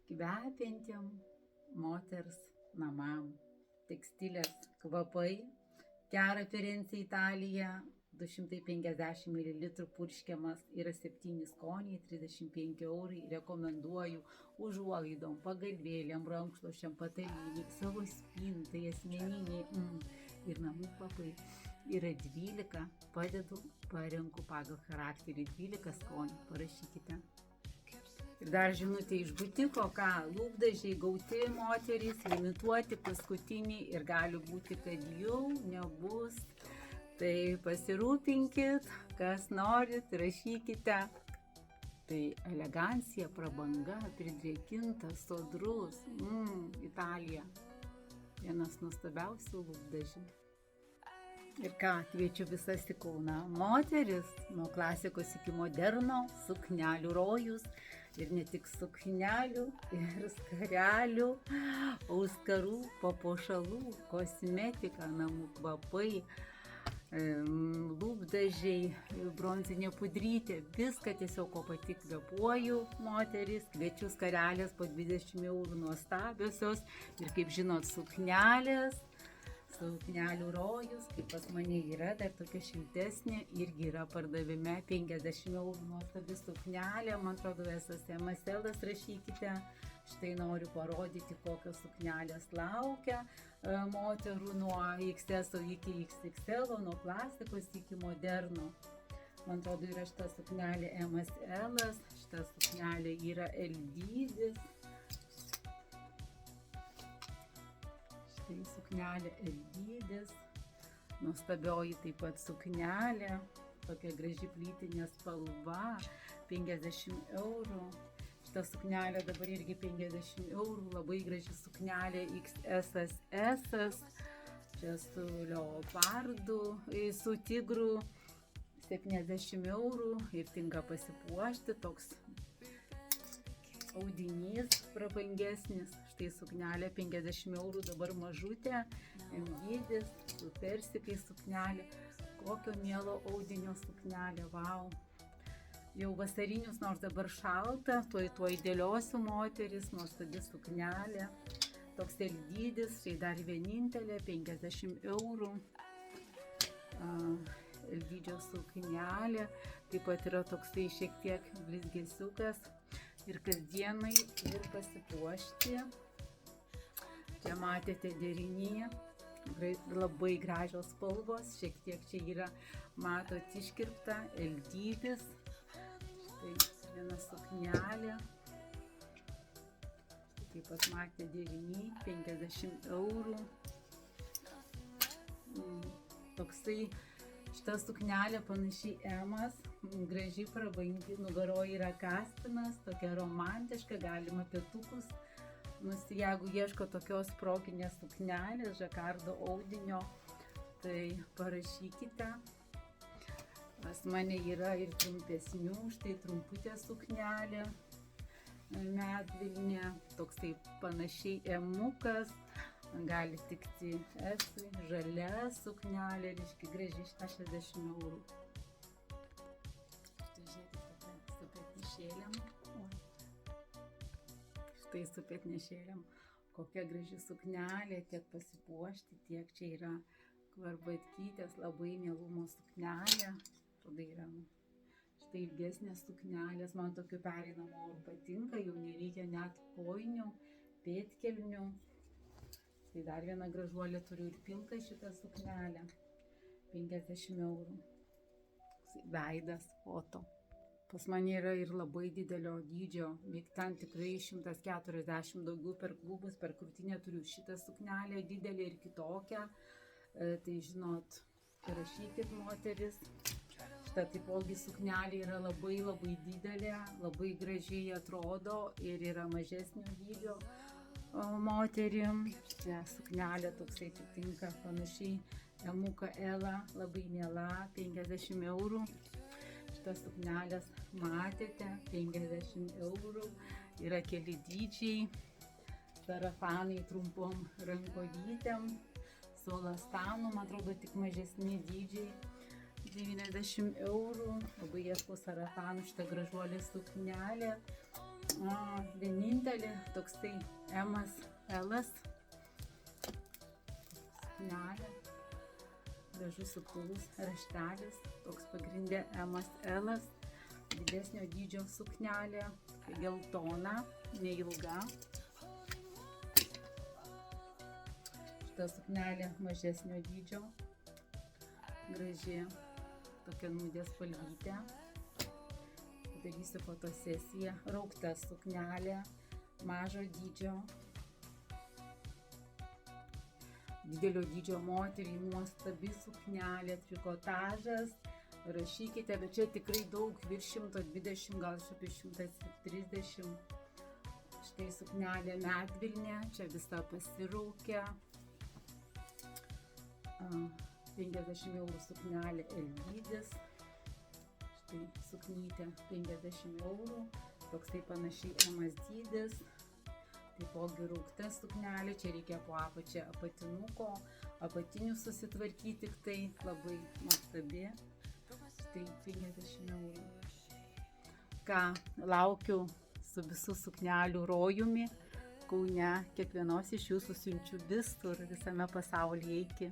kvepiantiem moters namam. Tekstilės kvapai, Chiara Ferrari Italija, 250 ml purškiamas, yra 7 skoniai, 35 eurai, rekomenduoju užuolaidom, pagalvėlėm, rankšluosčiam, patalynį, savo spintai, asmeniniai ir namų kvapai. Yra 12, padedu, parenku pagal charakterį 12 skonių, parašykite. Ir dar žinutė iš butiko, lūpdažiai gauti moterys, limituoti paskutiniai ir gali būti, kad jau nebus. Tai pasirūpinkit, kas norit, rašykite. Tai elegancija, prabanga, pridrėkintas, sodrus, Italija. Vienas nuostabiausių lūpdažių. Ir kviečiu visas į Kauną. Moteris, nuo klasikos iki moderno, suknelių rojus. Ir ne tik suknelių, ir skarelių, auskarų, papuošalų, kosmetika, namų kvapai, lūpdažiai, bronzinė pudrytė. Viską tiesiog, ko pati kvėpuoju, moteris. Kviečiu skarelės po 20 eurų nuostabiosios. Ir kaip žinot, suknelės. Suknelių rojus, kaip pas mane yra, dar tokia šiltesnė, irgi yra pardavime 50 eurų nuostabi suknelė, man atrodo, SML rašykite. Štai noriu parodyti, kokios suknelės laukia moterų nuo XS iki XXL, nuo klasikos iki moderno. Man atrodo, yra šita suknelė MSL, šita suknelė yra L dydis. Tai suknelė L dydis, nuostabioji taip pat suknelė, tokia graži plytinė spalva, 50 eurų. Šita suknelė dabar irgi 50 eurų, labai graži suknelė XSS, čia su leopardu, su tigru, 70 eurų ir tinka pasipuošti, toks audinys prabangesnis. Štai suknelė 50 eurų, dabar mažutė, M dydis, su persikai suknelė. Kokio mielo audinio suknelė, vau. Jau vasarinius, nors dabar šalta, tuoj dėliosiu moteris, nuostabi suknelė. Toks L dydis, štai dar vienintelė, 50 eurų. L dydžio suknelė, taip pat yra toksai šiek tiek blizgesiukas. Ir kasdienai, ir pasipuošti. Čia matėte derinį, labai gražios spalvos, šiek tiek čia yra, matot, iškirpta, L dydis. Štai viena suknelė. Taip pat matėte derinį, 50 eurų. Toksai. Šita suknelė panašiai Emas, gražiai prabangi, nugaroje yra kaspinas, tokia romantiška, galima pietukus. Jeigu ieško tokios proginės suknelės, žakardo audinio, tai parašykite. Pas mane yra ir trumpesnių, štai trumputė suknelė, medvilnė, toksai panašiai Emukas. Gali tikti esui, žalia suknelė, reiškia graži, 60 eurų. Štai žiūrėkite, su petnešėlėm. Štai su petnešėlėm. Kokia graži suknelė, tiek pasipuošti, tiek čia yra kvarbatkytės, labai mielumo suknelė. Tada yra štai ilgesnės suknelės, man tokių pereinamų patinka, jau nereikia net kojinių, pėdkelnių. Tai dar viena gražuolė, turiu ir pilką šitą suknelę, 50 eurų. Veidas, foto. Pas mane yra ir labai didelio dydžio, ten tikrai 140 daugiau per klubus, per krūtinę turiu šitą suknelę, didelį ir kitokią. Tai žinot, rašykit moteris. Šitą taipogi suknelė yra labai didelė, labai gražiai atrodo ir yra mažesnio dydžio. Moterim, čia suknelė toksai tinka panašiai Emuka Ela, labai miela, 50 eurų. Šitas suknelės matėte, 50 eurų, yra keli dydžiai, sarafanai trumpom rankovytėm, su elastanu, man atrodo, tik mažesni dydžiai, 90 eurų, labai ieškau sarafanų, šitą gražuolę suknelę, Vienintelė toksai Emas Elas suknelė, gražus subtilus raštelis, toks pagrindė Emas Elas, didesnio dydžio suknelė, geltona, neilga. Šita suknelė mažesnio dydžio, graži, tokia nudės spalvytė. Darysiu fotosesiją, raukta suknelė, mažo dydžio, didelio dydžio moteriai nuostabi suknelė, trikotažas, rašykite, bet čia tikrai daug, virš 120, gal apie 130. Štai suknelė medvilnė, čia visa pasiraukia, 50 eurų suknelė Elvydis. Tai suknytė 50 eurų, toksai panašiai Emas dydis, taipogi raukta suknelė, čia reikia po apačią apatinuko, apatinių susitvarkyti, tik tai labai nuostabi, tai 50 eurų. Ką, laukiu su visų suknelių rojumi Kaune, kiekvienos iš jūsų siunčiu visur, visame pasaulyje iki.